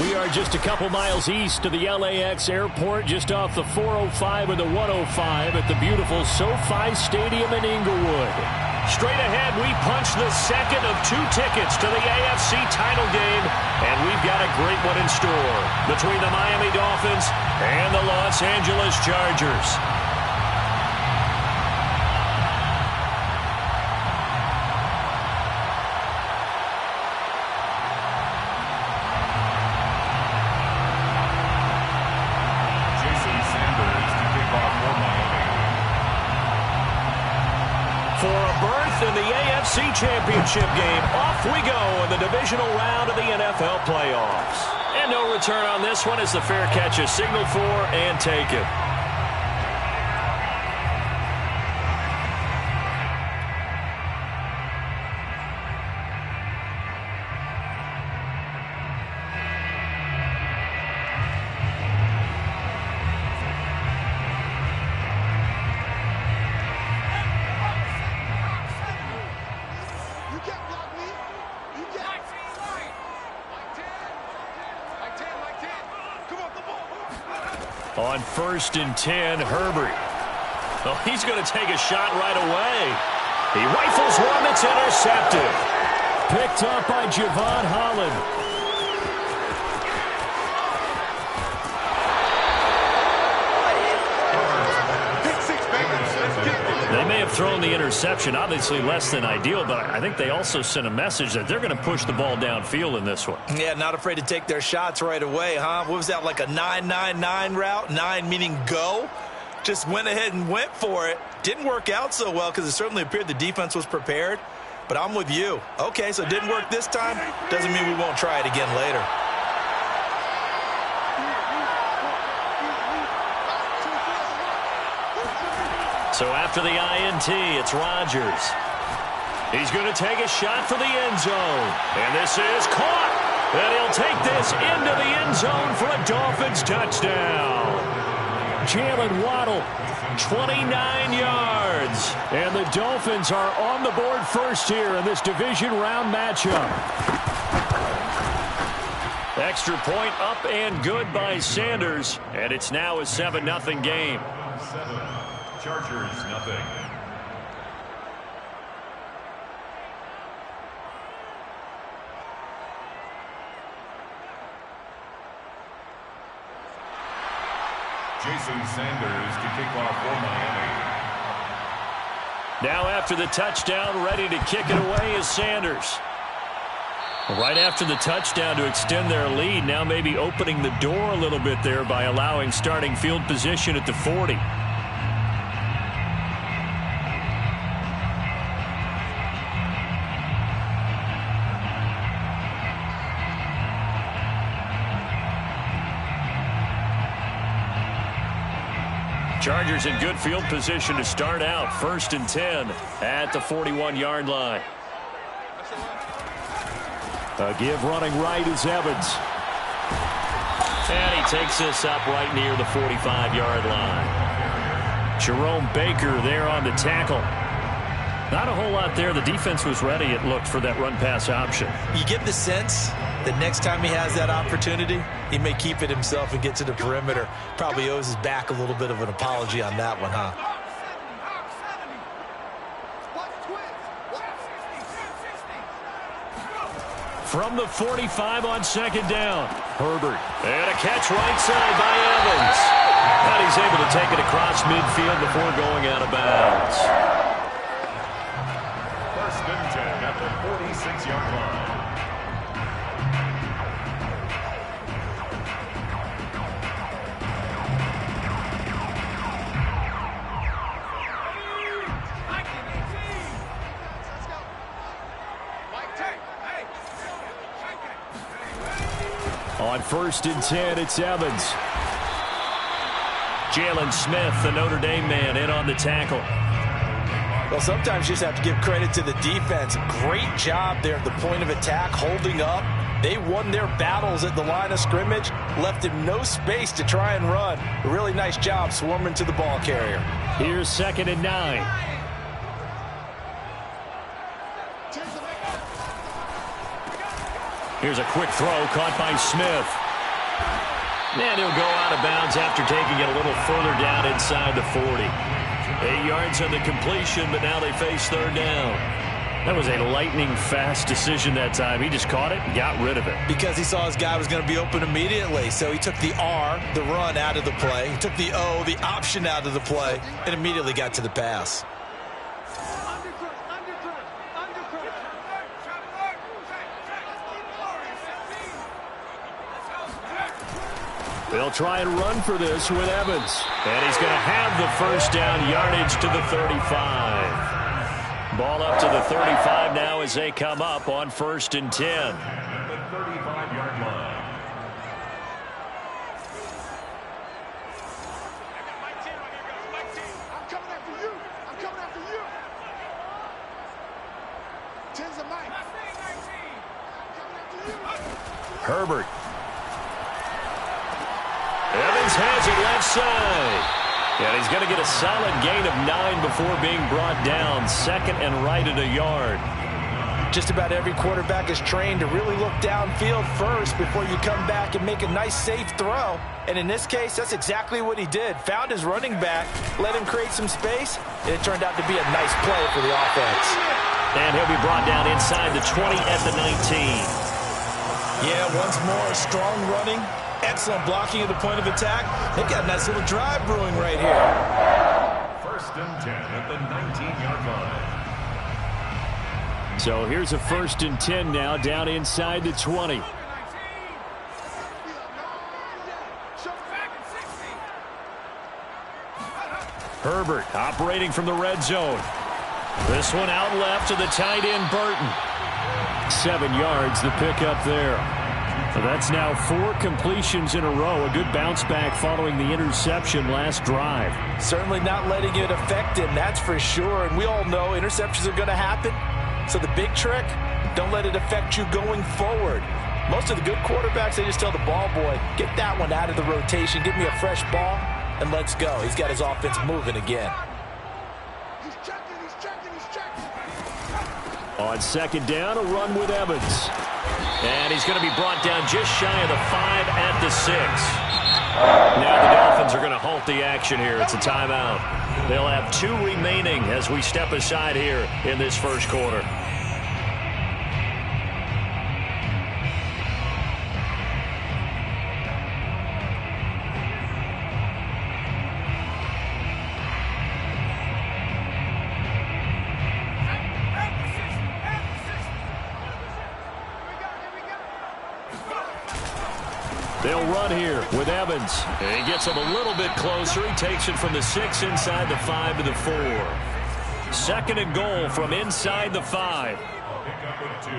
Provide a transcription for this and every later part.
We are just a couple miles east of the LAX airport, just off the 405 and the 105 at the beautiful SoFi Stadium in Inglewood. Straight ahead, we punch the second of 2 tickets to the AFC title game, and we've got a great one in store between the Miami Dolphins and the Los Angeles Chargers. In the AFC Championship game, off we go in the divisional round of the NFL playoffs. And no return on this one as the fair catch is signaled for and taken. On 1st and 10, Herbert. Well, he's going to take a shot right away. He rifles one that's intercepted. Picked up by Javon Holland. They may have thrown the interception, obviously less than ideal, but I think they also sent a message that they're going to push the ball downfield in this one. Yeah, not afraid to take their shots right away, huh? What was that, like a 9-9-9 route? 9 meaning go? Just went ahead and went for it. Didn't work out so well because it certainly appeared the defense was prepared, but I'm with you. Okay, so it didn't work this time. Doesn't mean we won't try it again later. So after the INT, it's Rodgers. He's going to take a shot for the end zone. And this is caught. And he'll take this into the end zone for a Dolphins touchdown. Jalen Waddle, 29 yards. And the Dolphins are on the board first here in this division round matchup. Extra point up and good by Sanders. And it's now a 7-0 game. Chargers, nothing. Jason Sanders to kick off for Miami. Now after the touchdown, ready to kick it away is Sanders. Right after the touchdown to extend their lead, now maybe opening the door a little bit there by allowing starting field position at the 40. Chargers in good field position to start out. 1st and 10 at the 41-yard line. A give running right is Evans. And he takes this up right near the 45-yard line. Jerome Baker there on the tackle. Not a whole lot there. The defense was ready, it looked, for that run-pass option. You get the sense that next time he has that opportunity, he may keep it himself and get to the perimeter. Probably owes his back a little bit of an apology on that one, huh? From the 45 on 2nd down, Herbert. And a catch right side by Evans. And he's able to take it across midfield before going out of bounds. 1st and 10 at the 46-yard line. On 1st and 10, it's Evans. Jalen Smith, the Notre Dame man, in on the tackle. Well, sometimes you just have to give credit to the defense. Great job there at the point of attack, holding up. They won their battles at the line of scrimmage, left him no space to try and run. A really nice job swarming to the ball carrier. Here's 2nd and 9. Here's a quick throw caught by Smith. And he'll go out of bounds after taking it a little further down inside the 40. 8 yards on the completion, but now they face third down. That was a lightning-fast decision that time. He just caught it and got rid of it. Because he saw his guy was going to be open immediately. So he took the R, the run, out of the play. He took the O, the option, out of the play, and immediately got to the pass. They'll try and run for this with Evans. And he's going to have the first down, yardage to the 35. Ball up to the 35 now as they come up on 1st and 10. The 35-yard line. I'm coming after you. I'm coming after you. Tens of Mike. Herbert. Evans has it left side. And he's going to get a solid gain of 9 before being brought down. 2nd and right at a yard. Just about every quarterback is trained to really look downfield first before you come back and make a nice, safe throw. And in this case, that's exactly what he did. Found his running back, let him create some space, and it turned out to be a nice play for the offense. And he'll be brought down inside the 20 at the 19. Yeah, once more, strong running. Excellent blocking at the point of attack. They've got a nice little drive brewing right here. 1st and 10 at the 19-yard line. So here's a 1st and 10 now down inside the 20. Herbert operating from the red zone. This one out left to the tight end Burton. 7 yards the pickup there. So that's now 4 completions in a row. A good bounce back following the interception last drive. Certainly not letting it affect him, that's for sure. And we all know interceptions are going to happen. So the big trick, don't let it affect you going forward. Most of the good quarterbacks, they just tell the ball boy, get that one out of the rotation, give me a fresh ball, and let's go. He's got his offense moving again. He's checking, he's checking, he's checking. On 2nd down, a run with Evans. And he's going to be brought down just shy of the 5 at the 6. Now the Dolphins are going to halt the action here. It's a timeout. They'll have 2 remaining as we step aside here in this 1st quarter. They'll run here with Evans. And he gets him a little bit closer. He takes it from the 6 inside the 5 to the 4. 2nd and goal from inside the 5. Pickup of 2.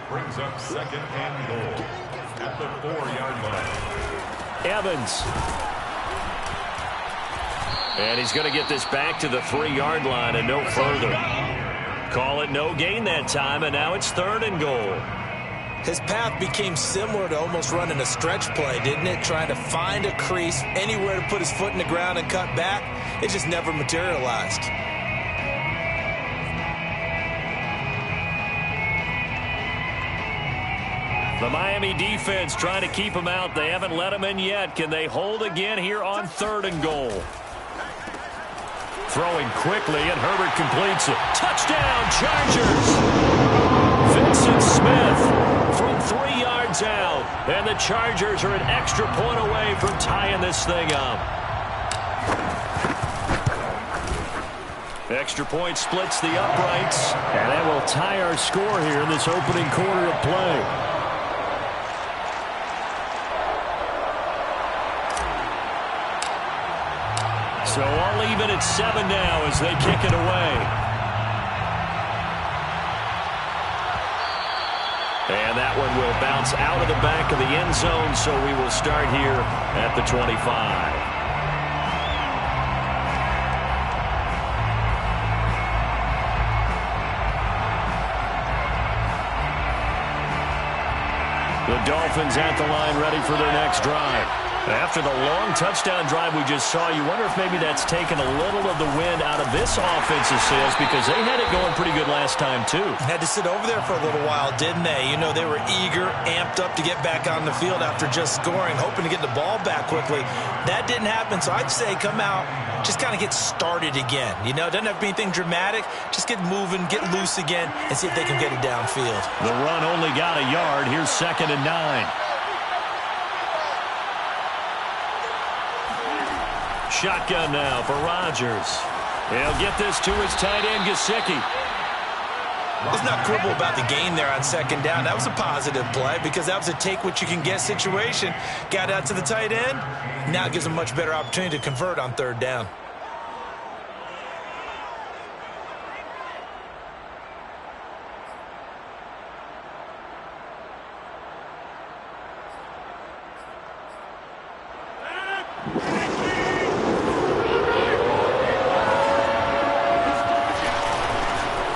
Brings up 2nd and goal at the 4-yard line. Evans. And he's going to get this back to the 3-yard line and no further. Call it no gain that time, and now it's 3rd and goal. His path became similar to almost running a stretch play, didn't it? Trying to find a crease, anywhere to put his foot in the ground and cut back. It just never materialized. The Miami defense trying to keep him out. They haven't let him in yet. Can they hold again here on 3rd and goal? Throwing quickly, and Herbert completes it. Touchdown, Chargers! Vincent Smith from 3 yards out. And the Chargers are an extra point away from tying this thing up. Extra point splits the uprights. And that will tie our score here in this opening quarter of play. So all even at 7 now as they kick it away. And that one will bounce out of the back of the end zone, so we will start here at the 25. The Dolphins at the line ready for their next drive. After the long touchdown drive we just saw, you wonder if maybe that's taken a little of the wind out of this offensive sails, because they had it going pretty good last time too. Had to sit over there for a little while, didn't they? You know, they were eager, amped up to get back on the field after just scoring, hoping to get the ball back quickly. That didn't happen, so I'd say come out, just kind of get started again. You know, it doesn't have to be anything dramatic. Just get moving, get loose again, and see if they can get it downfield. The run only got a yard. Here's 2nd and 9. Shotgun now for Rodgers. He'll get this to his tight end, Gesicki. Let's not quibble about the gain there on 2nd down. That was a positive play because that was a take-what-you-can-get situation. Got out to the tight end. Now it gives him a much better opportunity to convert on 3rd down.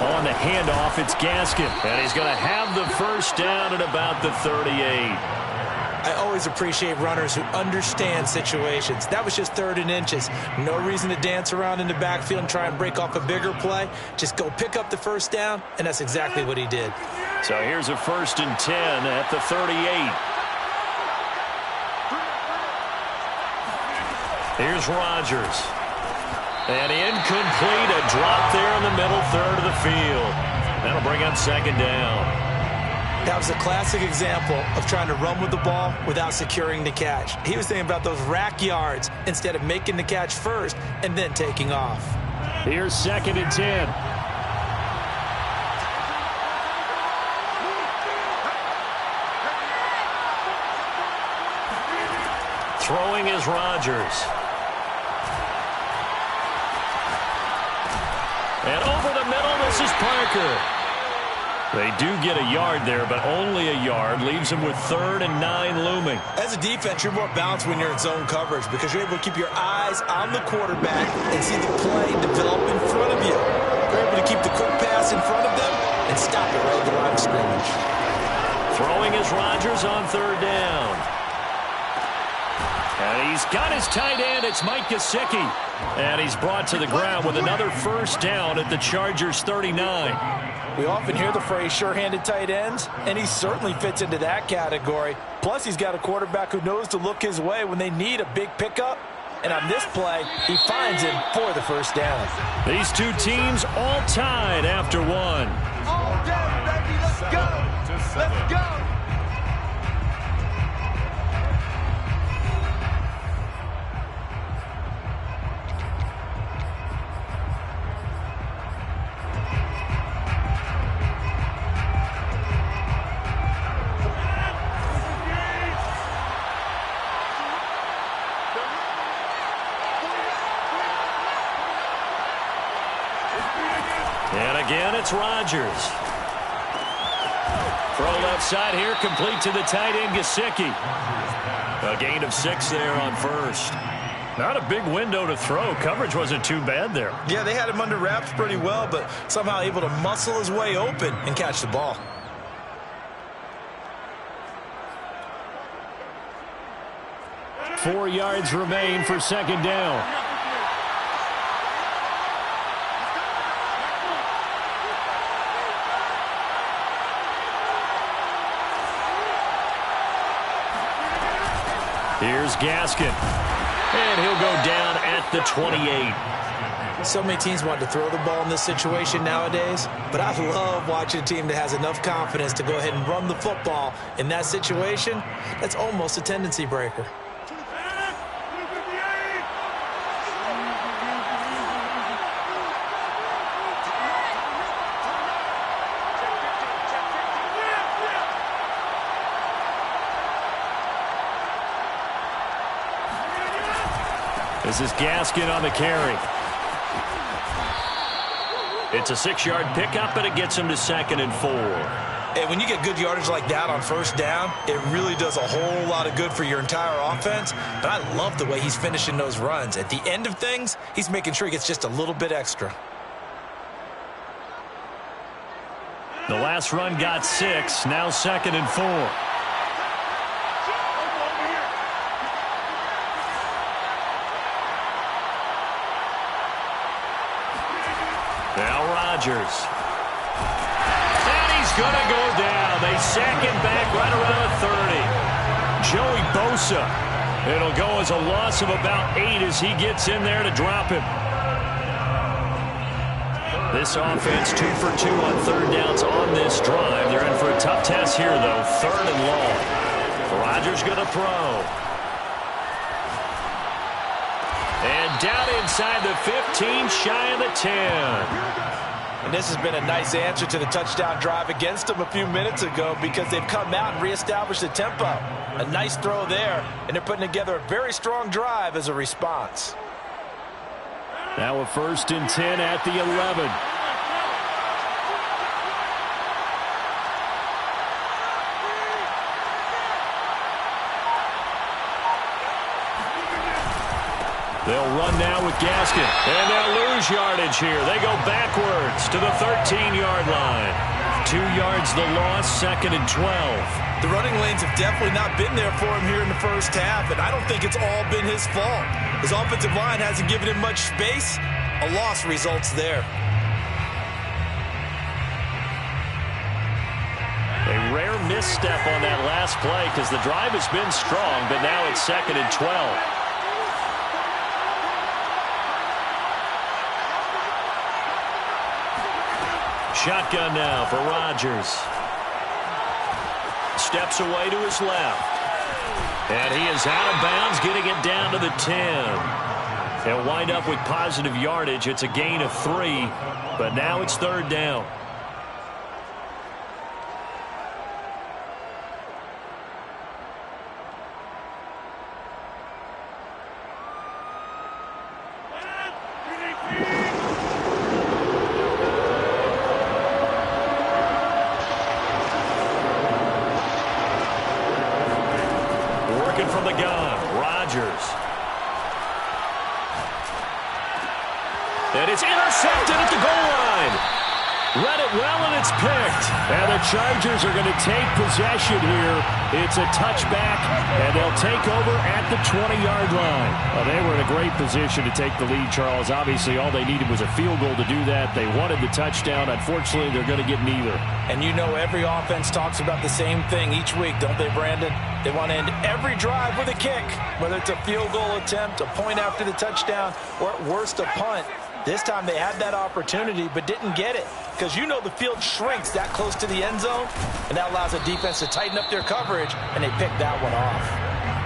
On the handoff, it's Gaskin, and he's going to have the 1st down at about the 38. I always appreciate runners who understand situations. That was just 3rd and inches. No reason to dance around in the backfield and try and break off a bigger play. Just go pick up the 1st down, and that's exactly what he did. So here's a 1st and 10 at the 38. Here's Rodgers. And incomplete, a drop there in the middle 3rd of the field. That'll bring up 2nd down. That was a classic example of trying to run with the ball without securing the catch. He was thinking about those rack yards instead of making the catch first and then taking off. Here's 2nd and 10. Throwing is Rodgers. And over the middle, this is Parker. They do get a yard there, but only a yard. Leaves them with 3rd and 9 looming. As a defense, you're more balanced when you're in zone coverage because you're able to keep your eyes on the quarterback and see the play develop in front of you. You're able to keep the quick pass in front of them and stop it right at the line of scrimmage. Throwing is Rodgers on 3rd down. And he's got his tight end. It's Mike Gesicki. And he's brought to the ground with another 1st down at the Chargers 39. We often hear the phrase sure-handed tight ends, and he certainly fits into that category. Plus, he's got a quarterback who knows to look his way when they need a big pickup. And on this play, he finds him for the 1st down. These two teams all tied after one. All day, baby. Let's go. Let's go. And again, it's Rodgers. Throw left side here, complete to the tight end, Gesicki. A gain of 6 there on 1st. Not a big window to throw. Coverage wasn't too bad there. Yeah, they had him under wraps pretty well, but somehow able to muscle his way open and catch the ball. Four yards remain for 2nd down. Here's Gaskin. And he'll go down at the 28. So many teams want to throw the ball in this situation nowadays, but I love watching a team that has enough confidence to go ahead and run the football in that situation. That's almost a tendency breaker. This is Gaskin on the carry. It's a 6-yard pickup, and it gets him to 2nd and 4. And when you get good yardage like that on 1st down, it really does a whole lot of good for your entire offense. But I love the way he's finishing those runs. At the end of things, he's making sure he gets just a little bit extra. The last run got 6, now 2nd and 4. Rodgers. And he's going to go down. They sack him back right around the 30. Joey Bosa. It'll go as a loss of about 8 as he gets in there to drop him. This offense 2 for 2 on third downs on this drive. They're in for a tough test here, though. 3rd and long. Rodgers going to throw. And down inside the 15, shy of the 10. And this has been a nice answer to the touchdown drive against them a few minutes ago because they've come out and reestablished the tempo. A nice throw there, and they're putting together a very strong drive as a response. Now a 1st and 10 at the 11. They'll run now with Gaskin, and they'll lose yardage here. They go backwards to the 13-yard line. 2 yards the loss, 2nd and 12. The running lanes have definitely not been there for him here in the first half, and I don't think it's all been his fault. His offensive line hasn't given him much space. A loss results there. A rare misstep on that last play because the drive has been strong, but now it's 2nd and 12. Shotgun now for Rodgers. Steps away to his left. And he is out of bounds, getting it down to the 10. He'll wind up with positive yardage. It's a gain of 3, but now it's 3rd down. From the gun, Rodgers. And it's intercepted at the goal line. Read it well, and it's picked. And the Chargers are going to take possession here. It's a touchback, and they'll take over at the 20-yard line. Well, they were in a great position to take the lead, Charles. Obviously, all they needed was a field goal to do that. They wanted the touchdown. Unfortunately, they're going to get neither. And you know every offense talks about the same thing each week, don't they, Brandon? They want to end every drive with a kick, whether it's a field goal attempt, a point after the touchdown, or at worst, a punt. This time they had that opportunity but didn't get it because you know the field shrinks that close to the end zone, and that allows the defense to tighten up their coverage, and they picked that one off.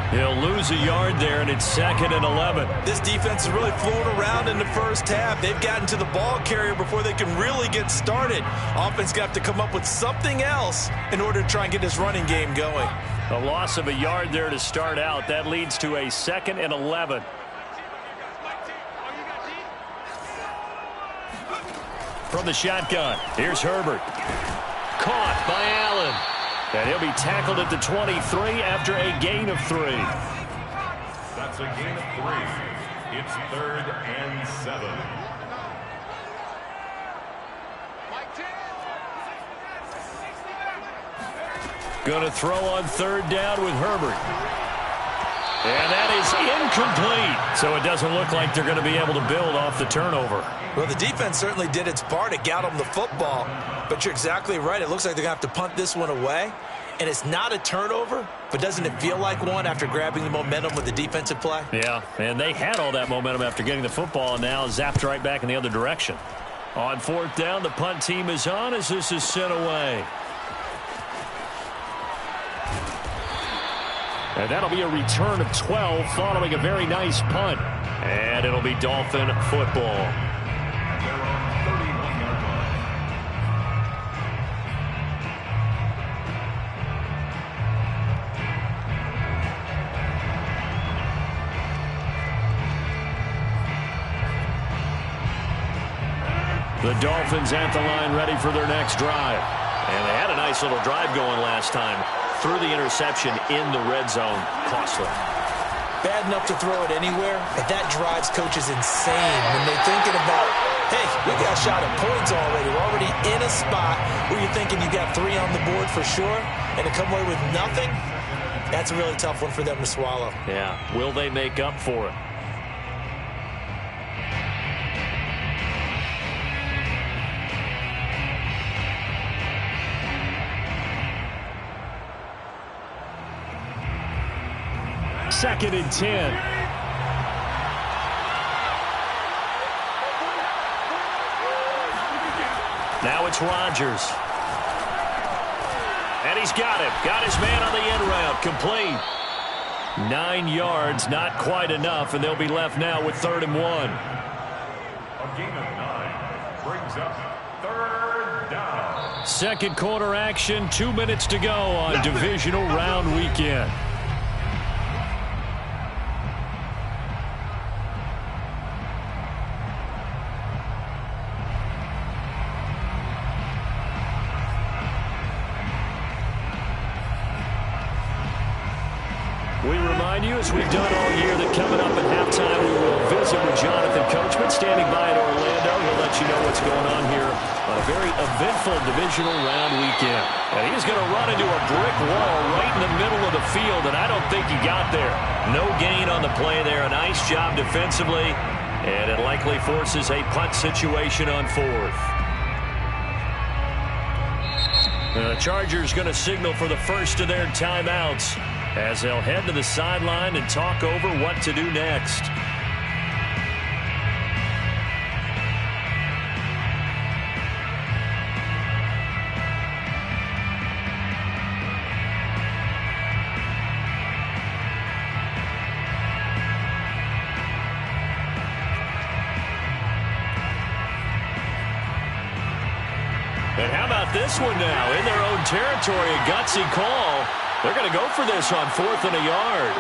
He'll lose a yard there, and it's 2nd and 11. This defense is really flown around in the first half. They've gotten to the ball carrier before they can really get started. Offense got to come up with something else in order to try and get this running game going. A loss of a yard there to start out. That leads to a 2nd and 11. From the shotgun, here's Herbert. Caught by Allen. And he'll be tackled at the 23 after a gain of 3. That's a gain of 3. It's 3rd and 7. Going to throw on 3rd down with Herbert. And that is incomplete. So it doesn't look like they're going to be able to build off the turnover. Well, the defense certainly did its part to get them the football. But you're exactly right. It looks like they're going to have to punt this one away. And it's not a turnover, but doesn't it feel like one after grabbing the momentum with the defensive play? Yeah, and they had all that momentum after getting the football and now zapped right back in the other direction. On 4th down, the punt team is on as this is sent away. And that'll be a return of 12 following a very nice punt. And it'll be Dolphin football. The Dolphins at the line ready for their next drive. And they had a nice little drive going last time. Threw the interception in the red zone. Costly. Bad enough to throw it anywhere, but that drives coaches insane when they're thinking about, hey, we got a shot at points already. We're already in a spot where you're thinking you got 3 on the board for sure, and to come away with nothing, that's a really tough one for them to swallow. Yeah. Will they make up for it? 2nd and 10. Now it's Rodgers. And he's got him. Got his man on the end route. Complete. 9 yards, not quite enough, and they'll be left now with 3rd and 1. A gain of 9 brings up 3rd down. Second quarter action, 2 minutes to go on divisional round weekend. We remind you, as we've done all year, that coming up at halftime we will visit with Jonathan Coachman standing by in Orlando. He'll let you know what's going on here on a very eventful divisional round weekend. And he's going to run into a brick wall right in the middle of the field, and I don't think he got there. No gain on the play there. A nice job defensively, and it likely forces a punt situation on 4th. The Chargers going to signal for the first of their timeouts, as they'll head to the sideline and talk over what to do next. And how about this one now? In their own territory, a gutsy call. They're going to go for this on 4th and a yard.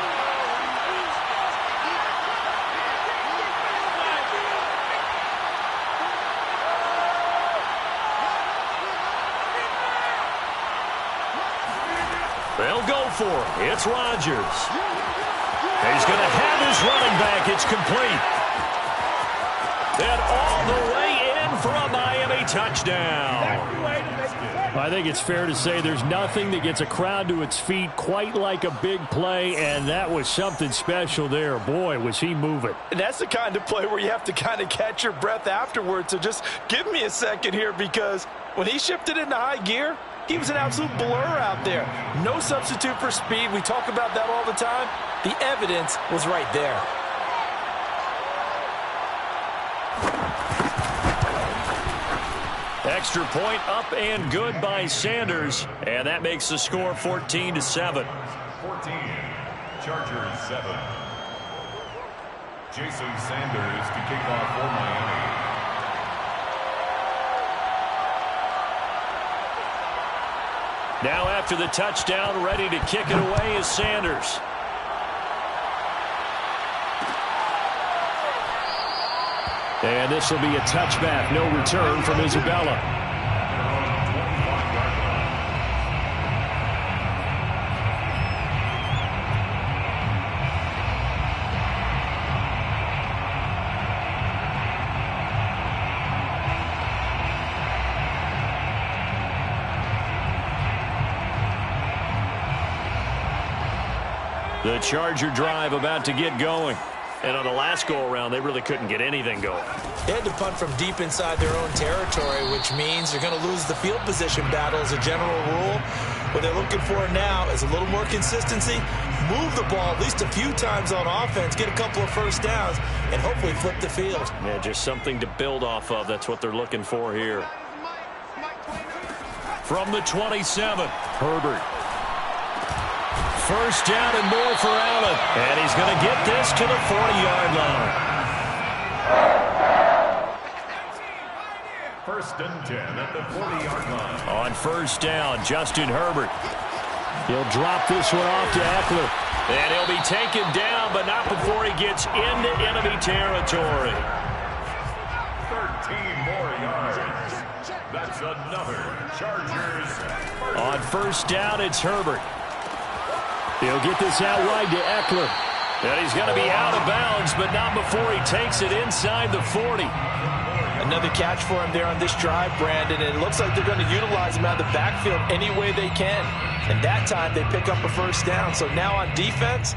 They'll go for it. It's Rodgers. He's going to have his running back. It's complete. And all the way in for a Miami touchdown. I think it's fair to say there's nothing that gets a crowd to its feet quite like a big play, and that was something special there. Boy, was he moving. And that's the kind of play where you have to kind of catch your breath afterwards. So just give me a second here, because when he shifted into high gear, he was an absolute blur out there. No substitute for speed. We talk about that all the time. The evidence was right there. Extra point up and good by Sanders, and that makes the score 14-7. 14, Chargers 7. Jason Sanders to kick off for Miami. Now after the touchdown, ready to kick it away is Sanders. And this will be a touchback, no return from Isabella. The Charger drive about to get going. And on the last go-around, they really couldn't get anything going. They had to punt from deep inside their own territory, which means they're going to lose the field position battle as a general rule. What they're looking for now is a little more consistency, move the ball at least a few times on offense, get a couple of first downs, and hopefully flip the field. Yeah, just something to build off of. That's what they're looking for here. From the 27, Herbert. First down and more for Allen. And he's going to get this to the 40-yard line. First and 10 at the 40-yard line. On first down, Justin Herbert. He'll drop this one off to Eckler. And he'll be taken down, but not before he gets into enemy territory. 13 more yards. That's another Chargers. On first down, it's Herbert. He'll get this out wide to Eckler. And he's going to be out of bounds, but not before he takes it inside the 40. Another catch for him there on this drive, Brandon, and it looks like they're going to utilize him out of the backfield any way they can. And that time they pick up a first down. So now on defense,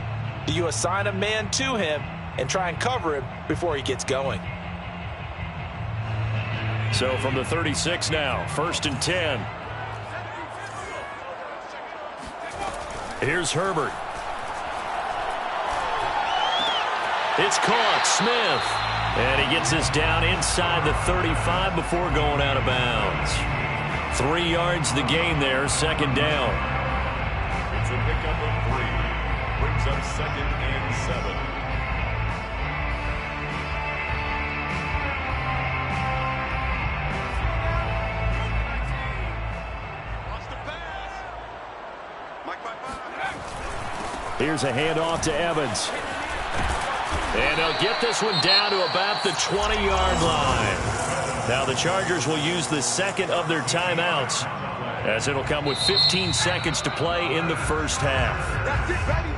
do you assign a man to him and try and cover him before he gets going? So from the 36 now, first and 10. Here's Herbert. It's caught. Smith. And he gets us down inside the 35 before going out of bounds. 3 yards the gain there, second down. It's a pickup of 3. Brings up second and 7. Here's a handoff to Evans. And they'll get this one down to about the 20-yard line. Now the Chargers will use the second of their timeouts, as it'll come with 15 seconds to play in the first half.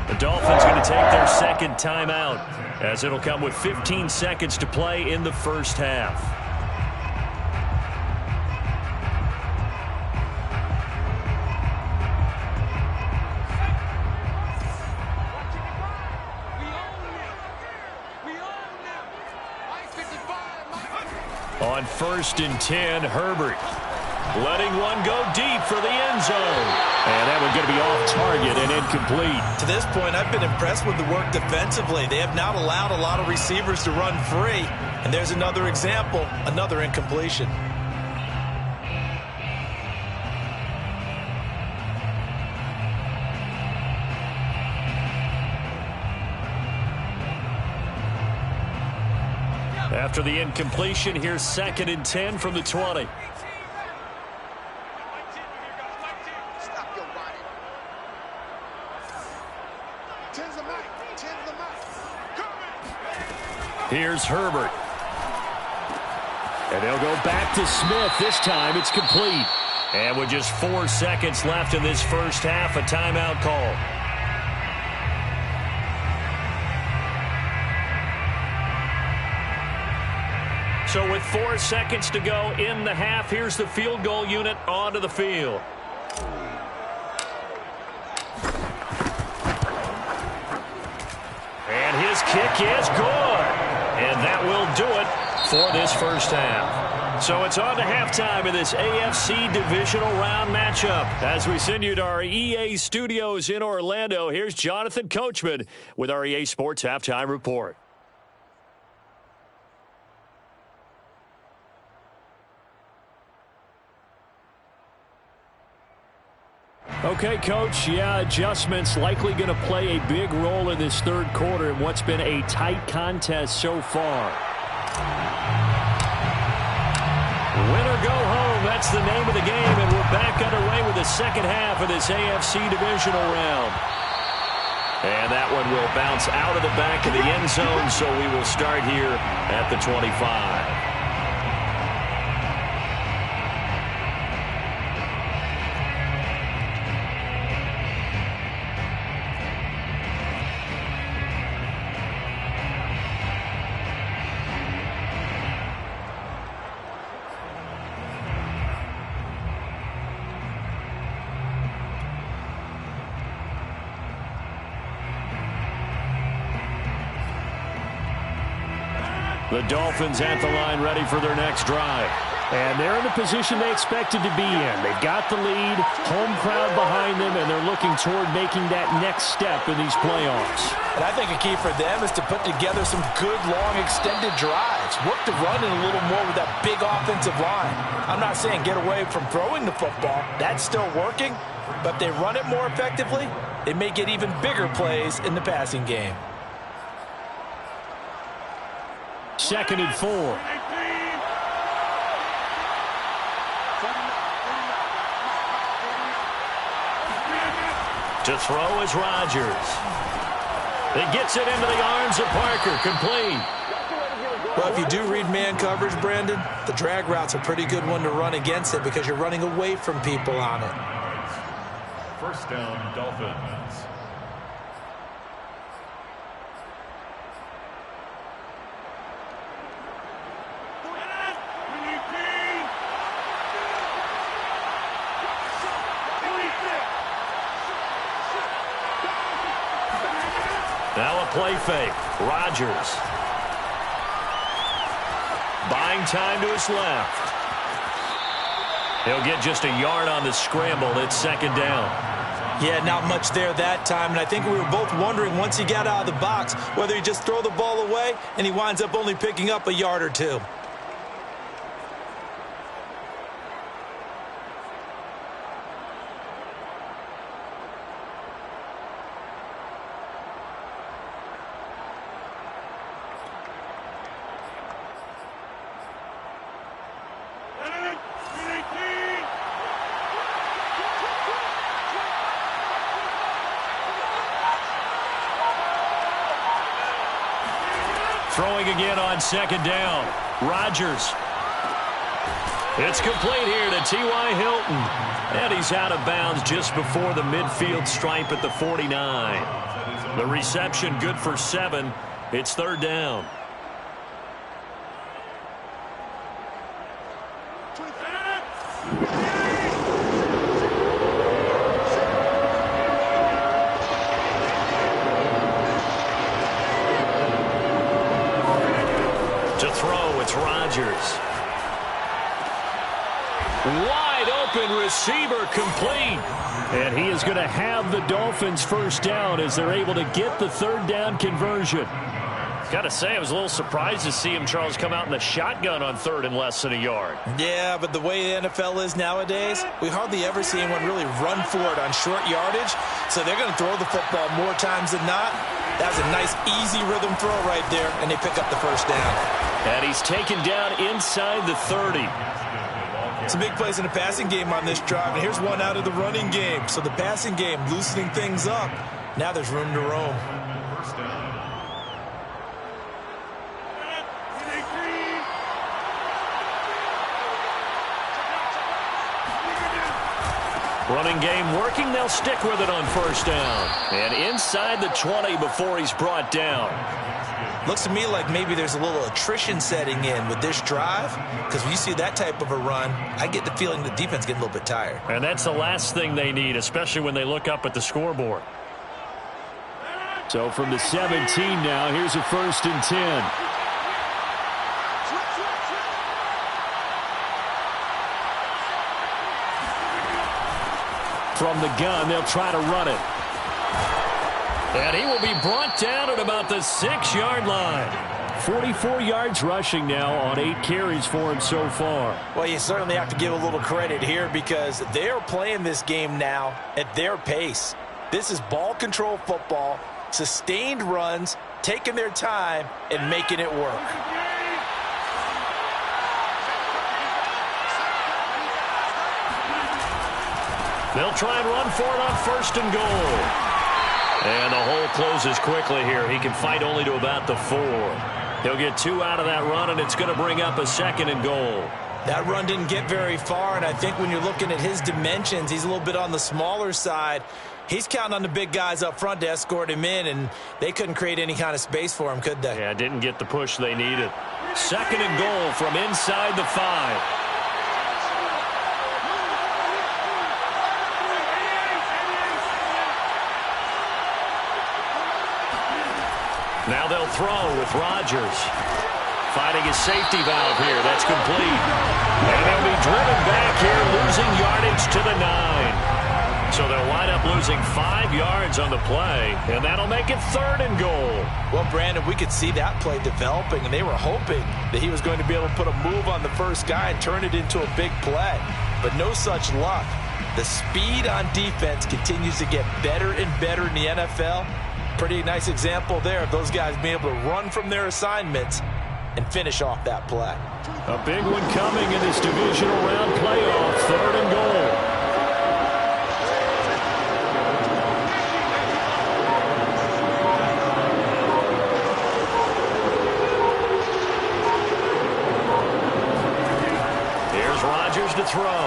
The Dolphins going to take their second timeout, as it'll come with 15 seconds to play in the first half. On 1st and 10, Herbert letting one go deep for the end zone. And that one's going to be off target and incomplete. To this point, I've been impressed with the work defensively. They have not allowed a lot of receivers to run free. And there's another example, another incompletion. After the incompletion, here's 2nd and 10 from the 20. Here's Herbert. And they'll go back to Smith. This time it's complete. And with just 4 seconds left in this first half, a timeout call. So with 4 seconds to go in the half, here's the field goal unit onto the field. And his kick is good. And that will do it for this first half. So it's on to halftime in this AFC divisional round matchup. As we send you to our EA studios in Orlando, here's Jonathan Coachman with our EA Sports Halftime Report. Okay, Coach, yeah, adjustments likely going to play a big role in this third quarter in what's been a tight contest so far. Win or go home, that's the name of the game, and we're back underway with the second half of this AFC divisional round. And that one will bounce out of the back of the end zone, so we will start here at the 25. The Dolphins at the line ready for their next drive. And they're in the position they expected to be in. They've got the lead, home crowd behind them, and they're looking toward making that next step in these playoffs. And I think a key for them is to put together some good, long, extended drives. Work the run in a little more with that big offensive line. I'm not saying get away from throwing the football. That's still working. But if they run it more effectively, they may get even bigger plays in the passing game. 2nd and 4. To throw is Rodgers. He gets it into the arms of Parker. Complete. Well, if you do read man coverage, Brandon, the drag route's a pretty good one to run against it because you're running away from people on it. First down, Dolphins. Now a play fake. Rodgers. Buying time to his left. He'll get just a yard on the scramble. It's 2nd down. Yeah, not much there that time, and I think we were both wondering once he got out of the box whether he'd just throw the ball away, and he winds up only picking up a yard or two. Throwing again on second down. Rodgers. It's complete here to T.Y. Hilton. And he's out of bounds just before the midfield stripe at the 49. The reception good for 7. It's third down. To throw, it's Rodgers. Wide open receiver, complete. And he is going to have the Dolphins first down as they're able to get the third down conversion. Got to say, I was a little surprised to see him, Charles, come out in the shotgun on third and less than a yard. Yeah, but the way the NFL is nowadays, we hardly ever see anyone really run for it on short yardage. So they're going to throw the football more times than not. That was a nice, easy rhythm throw right there, and they pick up the first down. And he's taken down inside the 30. Some big plays in the passing game on this drive, and here's one out of the running game. So the passing game loosening things up. Now there's room to roam. Running game working. They'll stick with it on first down. And inside the 20 before he's brought down. Looks to me like maybe there's a little attrition setting in with this drive, because when you see that type of a run, I get the feeling the defense getting a little bit tired. And that's the last thing they need, especially when they look up at the scoreboard. So from the 17 now, here's a 1st and 10. From the gun, they'll try to run it. And he will be brought down at about the 6-yard line. 44 yards rushing now on 8 carries for him so far. Well, you certainly have to give a little credit here because they're playing this game now at their pace. This is ball control football, sustained runs, taking their time, and making it work. They'll try and run for it on 1st and goal. And the hole closes quickly here. He can fight only to about the 4. He'll get 2 out of that run, and it's going to bring up a 2nd and goal. That run didn't get very far, and I think when you're looking at his dimensions, he's a little bit on the smaller side. He's counting on the big guys up front to escort him in, and they couldn't create any kind of space for him, could they? Yeah, didn't get the push they needed. 2nd and goal from inside the 5. Now they'll throw with Rodgers. Finding his safety valve here. That's complete. And they'll be driven back here, losing yardage to the 9. So they'll wind up losing 5 yards on the play, and that'll make it 3rd and goal. Well, Brandon, we could see that play developing, and they were hoping that he was going to be able to put a move on the first guy and turn it into a big play. But no such luck. The speed on defense continues to get better and better in the NFL. Pretty nice example there of those guys being able to run from their assignments and finish off that play. A big one coming in this divisional round playoff. 3rd and goal. Here's Rodgers to throw.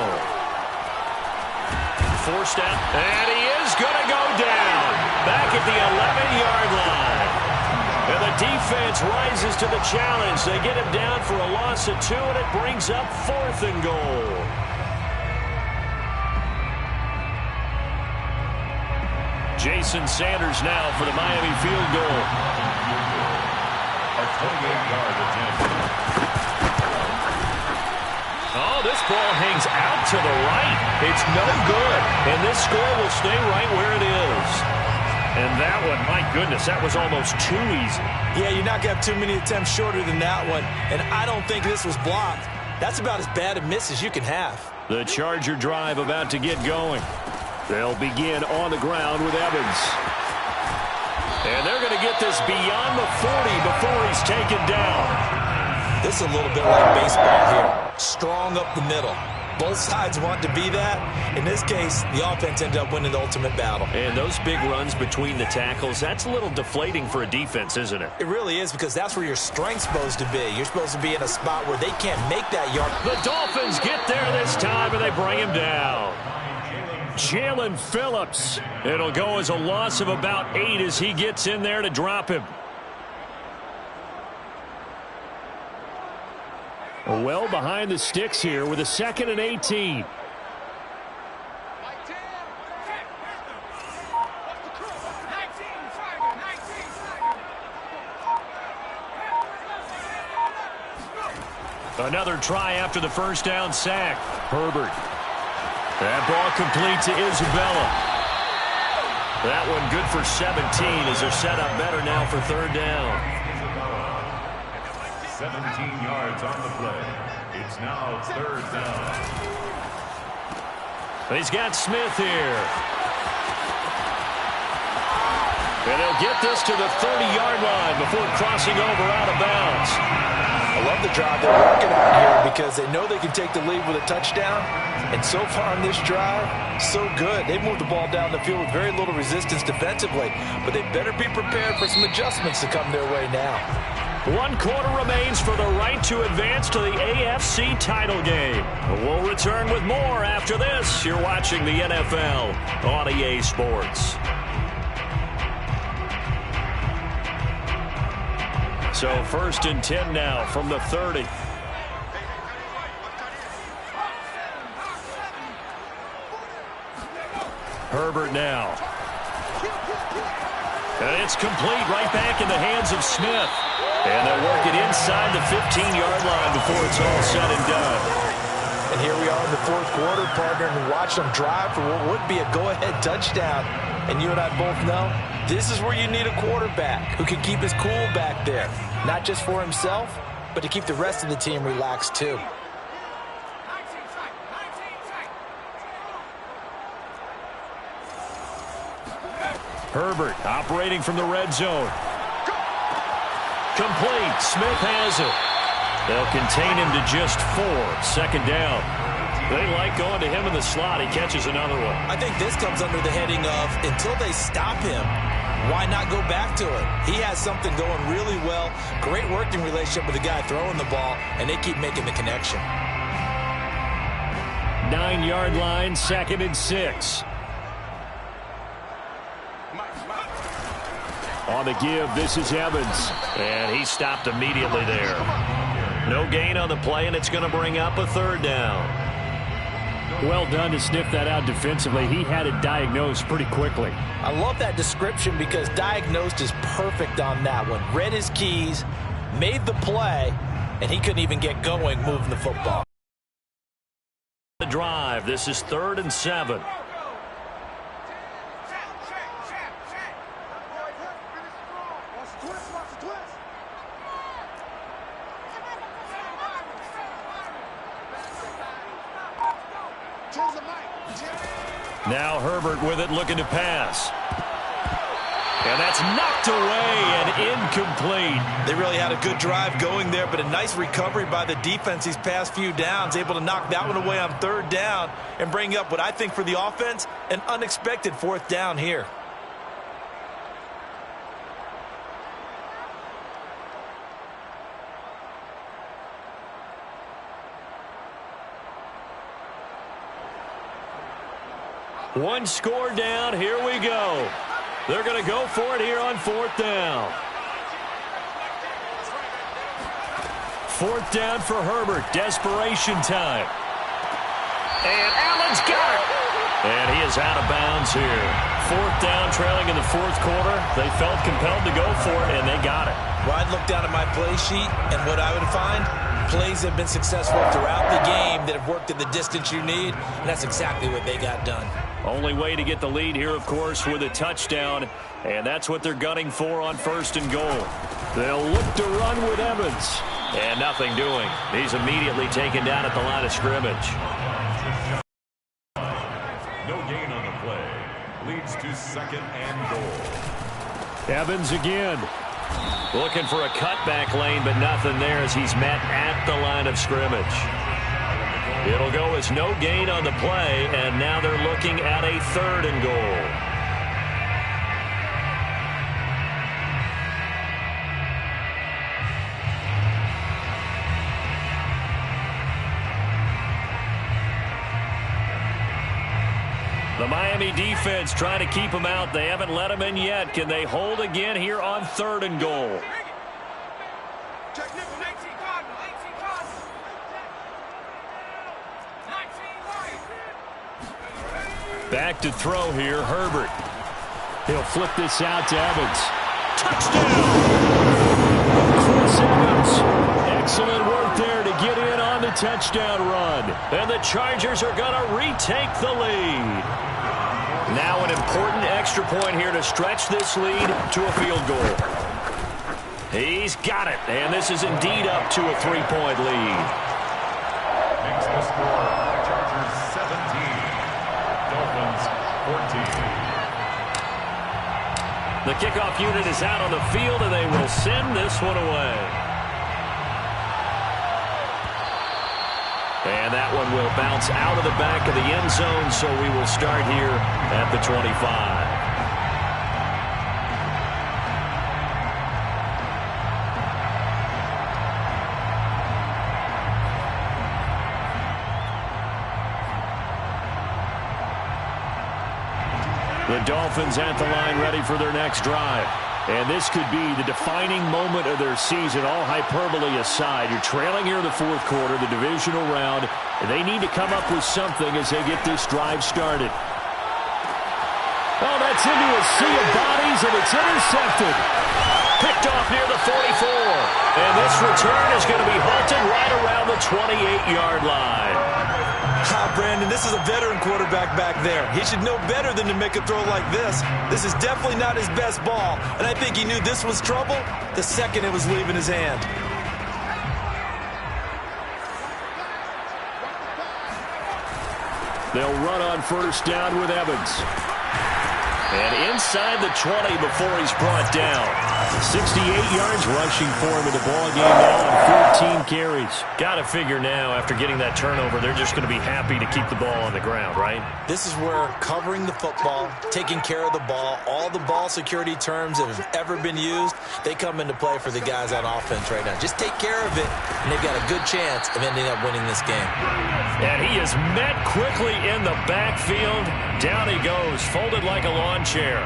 Forced out, and he is going to go down. Back at the 11-yard line. And the defense rises to the challenge. They get him down for a loss of 2, and it brings up 4th and goal. Jason Sanders now for the Miami field goal. A 28-yard attempt. Oh, this ball hangs out to the right. It's no good. And this score will stay right where it is. And that one, my goodness, that was almost too easy. Yeah, you're not going to have too many attempts shorter than that one. And I don't think this was blocked. That's about as bad a miss as you can have. The Charger drive about to get going. They'll begin on the ground with Evans. And they're going to get this beyond the 40 before he's taken down. This is a little bit like baseball here. Strong up the middle. Both sides want to be that. In this case, the offense ended up winning the ultimate battle. And those big runs between the tackles, that's a little deflating for a defense, isn't it? It really is, because that's where your strength's supposed to be. You're supposed to be in a spot where they can't make that yard. The Dolphins get there this time, and they bring him down. Jalen Phillips. It'll go as a loss of about 8 as he gets in there to drop him. Well behind the sticks here with a 2nd and 18. Another try after the first down sack. Herbert. That ball complete to Isabella. That one good for 17 as they're set up better now for 3rd down. 17 yards on the play. It's now 3rd down. He's got Smith here. And he'll get this to the 30-yard line before crossing over out of bounds. I love the drive they're working on here because they know they can take the lead with a touchdown. And so far on this drive, so good. They've moved the ball down the field with very little resistance defensively. But they better be prepared for some adjustments to come their way now. 1 quarter remains for the right to advance to the AFC title game. We'll return with more after this. You're watching the NFL on EA Sports. So 1st and 10 now from the 30. Herbert now. And it's complete right back in the hands of Smith. And they'll work it inside the 15-yard line before it's all said and done. And here we are in the 4th quarter, partner, and watch them drive for what would be a go-ahead touchdown. And you and I both know this is where you need a quarterback who can keep his cool back there. Not just for himself, but to keep the rest of the team relaxed too. Herbert operating from the red zone. Complete. Smith has it. They'll contain him to just 4. 2nd down. They like going to him in the slot. He catches another one. I think this comes under the heading of until they stop him, why not go back to it? He has something going really well. Great working relationship with the guy throwing the ball, and they keep making the connection. 9-yard line, 2nd and 6. On the give, this is Evans. And he stopped immediately there. No gain on the play, and it's going to bring up a 3rd down. Well done to sniff that out defensively. He had it diagnosed pretty quickly. I love that description because diagnosed is perfect on that one. Read his keys, made the play, and he couldn't even get going moving the football. The drive. This is 3rd and 7. Now Herbert with it, looking to pass. And that's knocked away and incomplete. They really had a good drive going there, but a nice recovery by the defense these past few downs, able to knock that one away on 3rd down and bring up what I think for the offense, an unexpected 4th down here. One score down. Here we go. They're going to go for it here on 4th down. 4th down for Herbert. Desperation time. And Allen's got it. And he is out of bounds here. 4th down, trailing in the 4th quarter. They felt compelled to go for it, and they got it. Well, I'd look down at my play sheet, and what I would find, Plays have been successful throughout the game that have worked at the distance you need, and that's exactly what they got done. Only way to get the lead here, of course, with a touchdown, and that's what they're gunning for on 1st and goal. They'll look to run with Evans, and nothing doing. He's immediately taken down at the line of scrimmage. No gain on the play. Leads to 2nd and goal. Evans again. Looking for a cutback lane, but nothing there as he's met at the line of scrimmage. It'll go as no gain on the play, and now they're looking at a 3rd and goal. The Miami defense trying to keep them out. They haven't let them in yet. Can they hold again here on 3rd and goal? Back to throw here, Herbert. He'll flip this out to Evans. Touchdown! Chris Evans. Excellent work there to get in on the touchdown run. And the Chargers are going to retake the lead. Now an important extra point here to stretch this lead to a field goal. He's got it, and this is indeed up to a 3-point lead. Makes the score Chargers 17, Dolphins 14. The kickoff unit is out on the field, and they will send this one away. And that one will bounce out of the back of the end zone, so we will start here at the 25. The Dolphins at the line ready for their next drive. And this could be the defining moment of their season, all hyperbole aside. You're trailing here in the 4th quarter, the divisional round, and they need to come up with something as they get this drive started. Oh, that's into a sea of bodies, and it's intercepted. Picked off near the 44. And this return is going to be halted right around the 28-yard line. Brandon, this is a veteran quarterback back there. He should know better than to make a throw like this. This is definitely not his best ball, and I think he knew this was trouble the second it was leaving his hand. They'll run on 1st down with Evans. And inside the 20 before he's brought down. 68 yards rushing for him in the ballgame now on 14 carries. Got to figure now, after getting that turnover, they're just going to be happy to keep the ball on the ground, right? This is where covering the football, taking care of the ball, all the ball security terms that have ever been used, they come into play for the guys on offense right now. Just take care of it, and they've got a good chance of ending up winning this game. And he is met quickly in the backfield. Down he goes, folded like a lawn chair.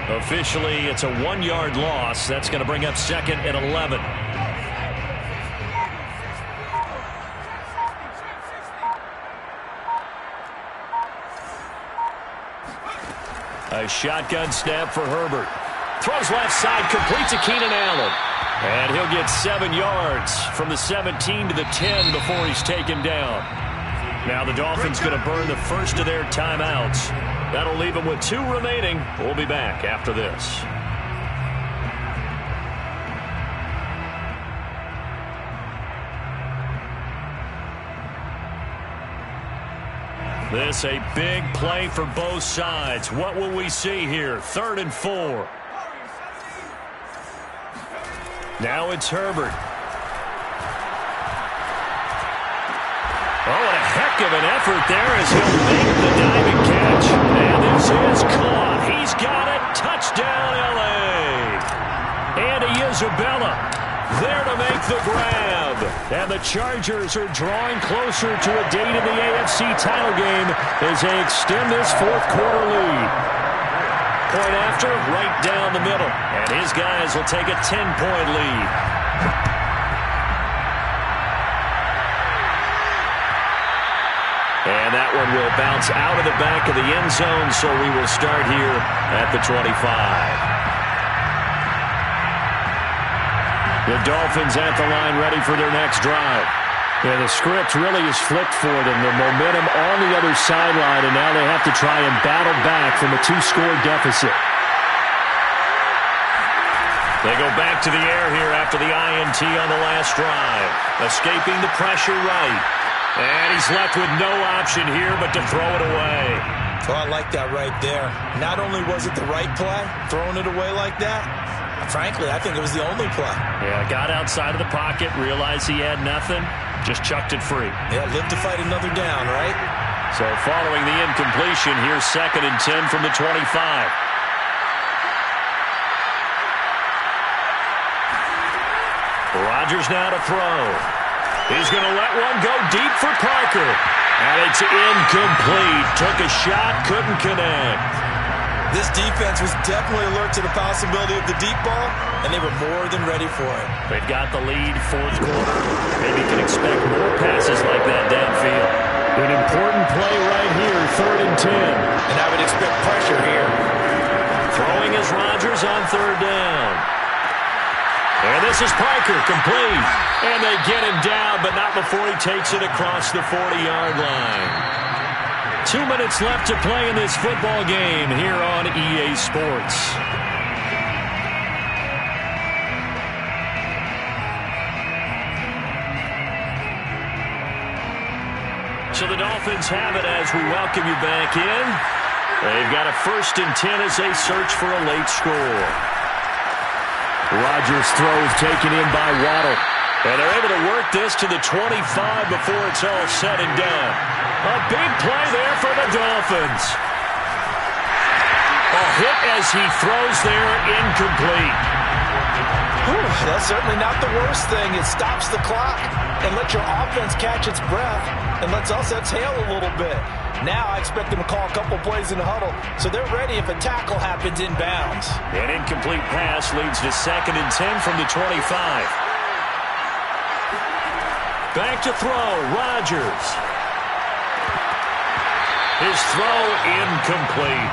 Officially, it's a 1-yard loss. That's going to bring up 2nd and 11. A shotgun snap for Herbert. Throws left side, completes to Keenan Allen. And he'll get 7 yards from the 17 to the 10 before he's taken down. Now the Dolphins going to burn the first of their timeouts. That'll leave them with 2 remaining. We'll be back after this. This a big play for both sides. What will we see here? 3rd and 4. Now it's Herbert. Oh, and a heck of an effort there as he'll make the diving catch. And this is caught. He's got it. Touchdown, L.A. Andy Isabella there to make the grab. And the Chargers are drawing closer to a date in the AFC title game as they extend this 4th quarter lead. Point after, right down the middle. And his guys will take a 10-point lead. And that one will bounce out of the back of the end zone, so we will start here at the 25. The Dolphins at the line ready for their next drive. Yeah, the script really is flipped for them. The momentum on the other sideline, and now they have to try and battle back from a 2-score deficit. They go back to the air here after the INT on the last drive. Escaping the pressure right. And he's left with no option here but to throw it away. Well, I like that right there. Not only was it the right play, throwing it away like that, frankly, I think it was the only play. Yeah, got outside of the pocket, realized he had nothing, just chucked it free. Yeah, live to fight another down, right? So following the incompletion, here's 2nd and 10 from the 25. Rodgers now to throw. He's going to let one go deep for Parker. And it's incomplete. Took a shot, couldn't connect. This defense was definitely alert to the possibility of the deep ball, and they were more than ready for it. They've got the lead, 4th quarter. Maybe can expect more passes like that downfield. An important play right here, 3rd and 10. And I would expect pressure here. Throwing is Rodgers on 3rd down. And this is Parker, complete. And they get him down, but not before he takes it across the 40-yard line. 2 minutes left to play in this football game here on EA Sports. So the Dolphins have it as we welcome you back in. They've got a 1st and 10 as they search for a late score. Rodgers throws taken in by Waddle. And they're able to work this to the 25 before it's all said and done. A big play there for the Dolphins. A hit as he throws there, incomplete. Whew, that's certainly not the worst thing. It stops the clock and lets your offense catch its breath and lets us exhale a little bit. Now I expect them to call a couple plays in the huddle, so they're ready if a tackle happens inbounds. An incomplete pass leads to 2nd and 10 from the 25. Back to throw, Rodgers. His throw incomplete.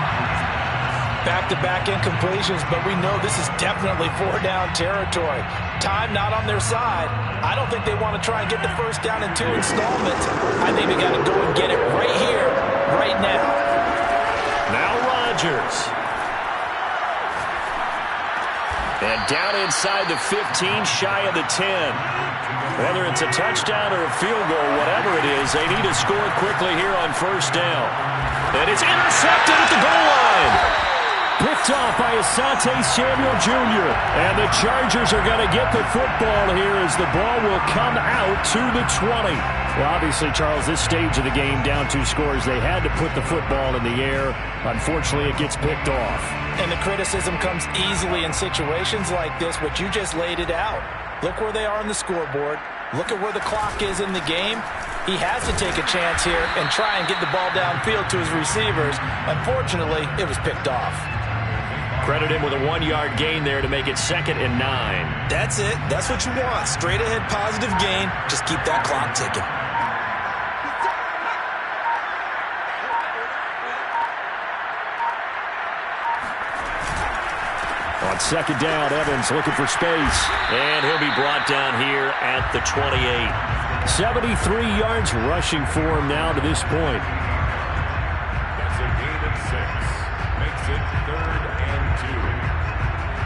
Back-to-back incompletions, but we know this is definitely 4-down territory. Time not on their side. I don't think they want to try and get the 1st down in 2 installments. I think they got to go and get it right here, right now. Now Rodgers. And down inside the 15, shy of the 10. Whether it's a touchdown or a field goal, whatever it is, they need to score quickly here on 1st down. And it's intercepted at the goal line. Picked off by Asante Samuel Jr. And the Chargers are going to get the football here as the ball will come out to the 20. Well, obviously, Charles, this stage of the game, down 2 scores, they had to put the football in the air. Unfortunately, it gets picked off. And the criticism comes easily in situations like this, but you just laid it out. Look where they are on the scoreboard. Look at where the clock is in the game. He has to take a chance here and try and get the ball downfield to his receivers. Unfortunately, it was picked off. Credit him with a 1-yard gain there to make it 2nd and 9. That's it. That's what you want. Straight ahead positive gain. Just keep that clock ticking. On 2nd down, Evans looking for space. And he'll be brought down here at the 28. 73 yards rushing for him now to this point. That's a gain of 6. Makes it 3rd and 2.